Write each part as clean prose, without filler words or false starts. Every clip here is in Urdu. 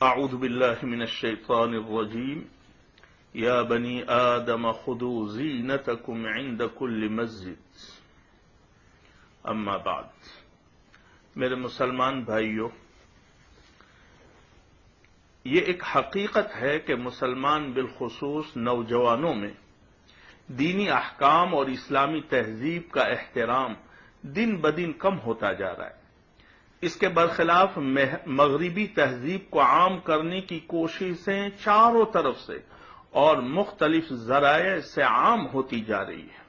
اعوذ باللہ من الشیطان الرجیم یا بنی آدم خذوا زینتکم عند کل مسجد اما بعد۔ میرے مسلمان بھائیوں، یہ ایک حقیقت ہے کہ مسلمان بالخصوص نوجوانوں میں دینی احکام اور اسلامی تہذیب کا احترام دن بدن کم ہوتا جا رہا ہے۔ اس کے برخلاف مغربی تہذیب کو عام کرنے کی کوششیں چاروں طرف سے اور مختلف ذرائع سے عام ہوتی جا رہی ہے۔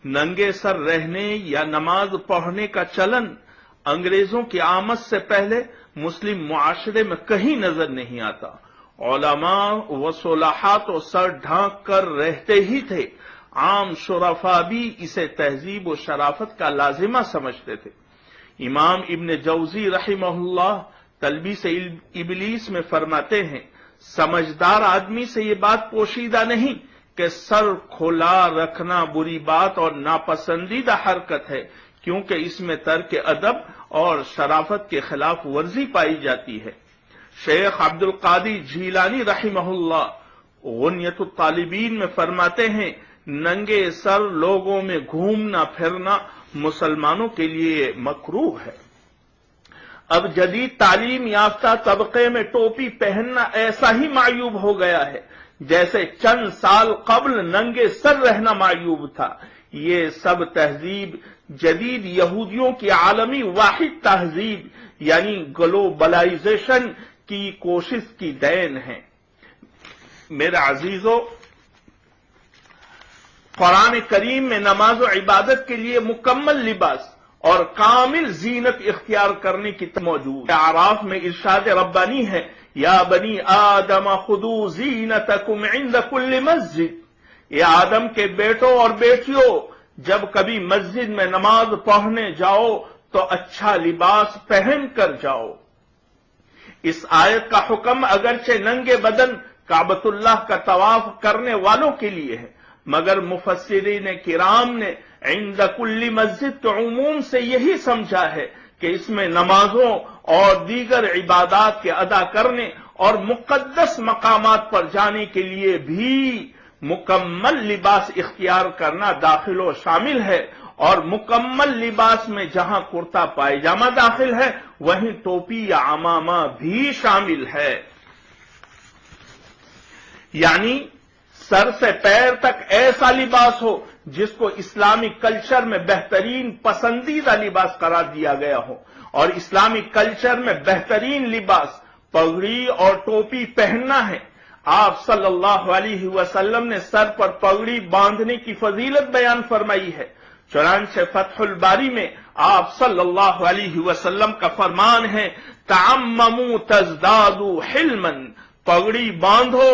ننگے سر رہنے یا نماز پڑھنے کا چلن انگریزوں کی آمد سے پہلے مسلم معاشرے میں کہیں نظر نہیں آتا۔ علماء و صلحاء تو سر ڈھانک کر رہتے ہی تھے، عام شرفاء بھی اسے تہذیب و شرافت کا لازمہ سمجھتے تھے۔ امام ابن جوزی رحمہ اللہ تلبیس ابلیس میں فرماتے ہیں، سمجھدار آدمی سے یہ بات پوشیدہ نہیں کہ سر کھلا رکھنا بری بات اور ناپسندیدہ حرکت ہے، کیونکہ اس میں ترک ادب اور شرافت کے خلاف ورزی پائی جاتی ہے۔ شیخ عبد القادر جیلانی رحمہ اللہ غنیت الطالبین میں فرماتے ہیں، ننگے سر لوگوں میں گھومنا پھرنا مسلمانوں کے لیے مکروہ ہے۔ اب جدید تعلیم یافتہ طبقے میں ٹوپی پہننا ایسا ہی معیوب ہو گیا ہے جیسے چند سال قبل ننگے سر رہنا معیوب تھا۔ یہ سب تہذیب جدید یہودیوں کی عالمی واحد تہذیب یعنی گلوبلائزیشن کی کوشش کی دین ہے۔ میرے عزیزو، قرآن کریم میں نماز و عبادت کے لیے مکمل لباس اور کامل زینت اختیار کرنے کی موجود ہے۔ اعراف میں ارشاد ربانی ہے، یا بنی آدم خذوا زینتکم عند کل مسجد۔ یہ آدم کے بیٹوں اور بیٹیوں، جب کبھی مسجد میں نماز پڑھنے جاؤ تو اچھا لباس پہن کر جاؤ۔ اس آیت کا حکم اگرچہ ننگے بدن کعبۃ اللہ کا طواف کرنے والوں کے لیے ہے، مگر مفسرین کرام نے عند کل مسجد کے عموم سے یہی سمجھا ہے کہ اس میں نمازوں اور دیگر عبادات کے ادا کرنے اور مقدس مقامات پر جانے کے لیے بھی مکمل لباس اختیار کرنا داخل و شامل ہے، اور مکمل لباس میں جہاں کرتا پائجامہ داخل ہے وہیں ٹوپی یا عمامہ بھی شامل ہے۔ یعنی سر سے پیر تک ایسا لباس ہو جس کو اسلامی کلچر میں بہترین پسندیدہ لباس قرار دیا گیا ہو، اور اسلامی کلچر میں بہترین لباس پگڑی اور ٹوپی پہننا ہے۔ آپ صلی اللہ علیہ وسلم نے سر پر پگڑی باندھنے کی فضیلت بیان فرمائی ہے۔ چنانچہ فتح الباری میں آپ صلی اللہ علیہ وسلم کا فرمان ہے، تعمموا تزدادوا حلما، پگڑی باندھو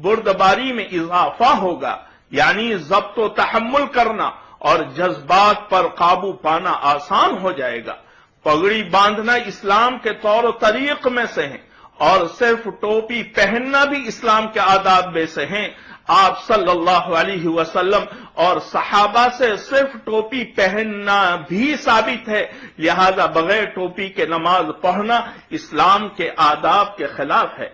بردباری میں اضافہ ہوگا، یعنی ضبط و تحمل کرنا اور جذبات پر قابو پانا آسان ہو جائے گا۔ پگڑی باندھنا اسلام کے طور و طریق میں سے ہیں، اور صرف ٹوپی پہننا بھی اسلام کے آداب میں سے ہیں۔ آپ صلی اللہ علیہ وسلم اور صحابہ سے صرف ٹوپی پہننا بھی ثابت ہے، لہذا بغیر ٹوپی کے نماز پڑھنا اسلام کے آداب کے خلاف ہے۔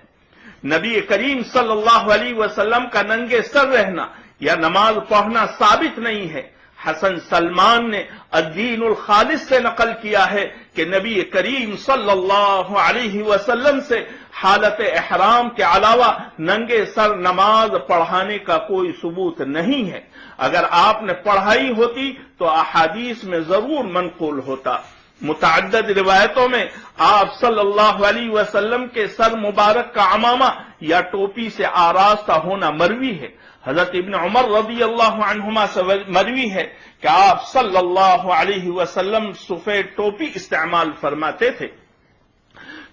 نبی کریم صلی اللہ علیہ وسلم کا ننگے سر رہنا یا نماز پڑھنا ثابت نہیں ہے۔ حسن سلمان نے الدین الخالص سے نقل کیا ہے کہ نبی کریم صلی اللہ علیہ وسلم سے حالت احرام کے علاوہ ننگے سر نماز پڑھانے کا کوئی ثبوت نہیں ہے۔ اگر آپ نے پڑھائی ہوتی تو احادیث میں ضرور منقول ہوتا۔ متعدد روایتوں میں آپ صلی اللہ علیہ وسلم کے سر مبارک کا عمامہ یا ٹوپی سے آراستہ ہونا مروی ہے۔ حضرت ابن عمر رضی اللہ عنہما سے مروی ہے کہ آپ صلی اللہ علیہ وسلم سفید ٹوپی استعمال فرماتے تھے۔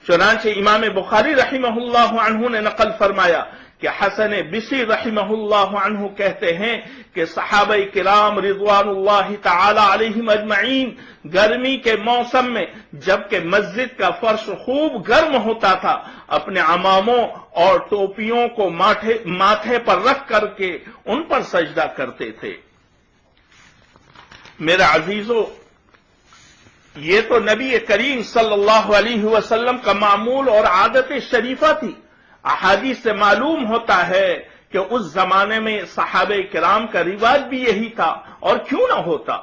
چنانچہ امام بخاری رحمہ اللہ عنہ نے نقل فرمایا کہ حسن بصری رحمہ اللہ عنہ کہتے ہیں کہ صحابہ کرام رضوان اللہ تعالی علیہم اجمعین گرمی کے موسم میں جبکہ مسجد کا فرش خوب گرم ہوتا تھا، اپنے عماموں اور ٹوپیوں کو ماتھے پر رکھ کر کے ان پر سجدہ کرتے تھے۔ میرے عزیزو، یہ تو نبی کریم صلی اللہ علیہ وسلم کا معمول اور عادت شریفہ تھی۔ احادیث سے معلوم ہوتا ہے کہ اس زمانے میں صحابہ کرام کا رواج بھی یہی تھا، اور کیوں نہ ہوتا،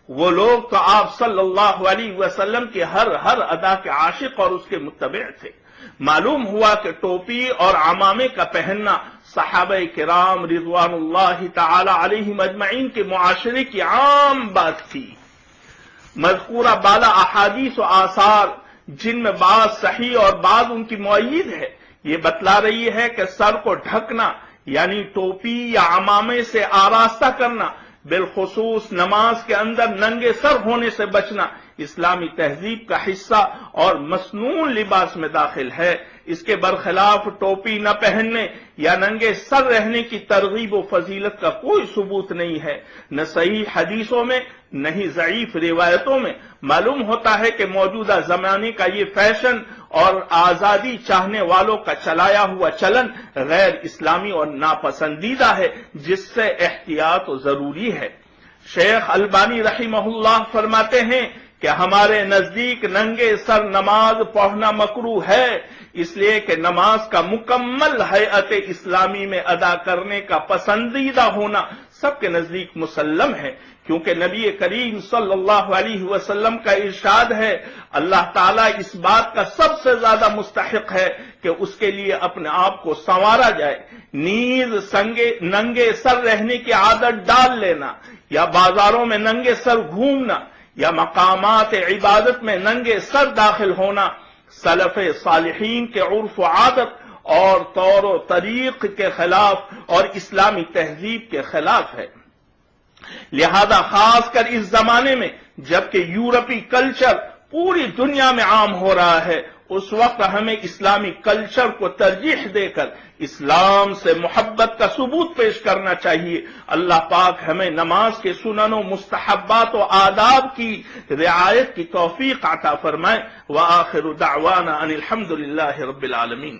وہ لوگ تو آپ صلی اللہ علیہ وسلم کے ہر ادا کے عاشق اور اس کے متبع تھے۔ معلوم ہوا کہ ٹوپی اور عمامے کا پہننا صحابہ کرام رضوان اللہ تعالی علیہم اجمعین کے معاشرے کی عام بات تھی۔ مذکورہ بالا احادیث و آثار، جن میں بعض صحیح اور بعض ان کی مؤید ہے، یہ بتلا رہی ہے کہ سر کو ڈھکنا یعنی ٹوپی یا عمامے سے آراستہ کرنا، بالخصوص نماز کے اندر ننگے سر ہونے سے بچنا، اسلامی تہذیب کا حصہ اور مسنون لباس میں داخل ہے۔ اس کے برخلاف ٹوپی نہ پہننے یا ننگے سر رہنے کی ترغیب و فضیلت کا کوئی ثبوت نہیں ہے، نہ صحیح حدیثوں میں نہ ہی ضعیف روایتوں میں۔ معلوم ہوتا ہے کہ موجودہ زمانے کا یہ فیشن اور آزادی چاہنے والوں کا چلایا ہوا چلن غیر اسلامی اور ناپسندیدہ ہے، جس سے احتیاط ضروری ہے۔ شیخ البانی رحمہ اللہ فرماتے ہیں کہ ہمارے نزدیک ننگے سر نماز پڑھنا مکروہ ہے، اس لیے کہ نماز کا مکمل ہیئت اسلامی میں ادا کرنے کا پسندیدہ ہونا سب کے نزدیک مسلم ہے، کیونکہ نبی کریم صلی اللہ علیہ وسلم کا ارشاد ہے، اللہ تعالیٰ اس بات کا سب سے زیادہ مستحق ہے کہ اس کے لیے اپنے آپ کو سنوارا جائے۔ نیز ننگے سر رہنے کی عادت ڈال لینا یا بازاروں میں ننگے سر گھومنا یا مقامات عبادت میں ننگے سر داخل ہونا سلف صالحین کے عرف و عادت اور طور و طریق کے خلاف اور اسلامی تہذیب کے خلاف ہے۔ لہذا خاص کر اس زمانے میں جبکہ یورپی کلچر پوری دنیا میں عام ہو رہا ہے، اس وقت ہمیں اسلامی کلچر کو ترجیح دے کر اسلام سے محبت کا ثبوت پیش کرنا چاہیے۔ اللہ پاک ہمیں نماز کے سنن و مستحبات و آداب کی رعایت کی توفیق عطا فرمائے۔ وآخر دعوانا ان الحمد للہ رب العالمین۔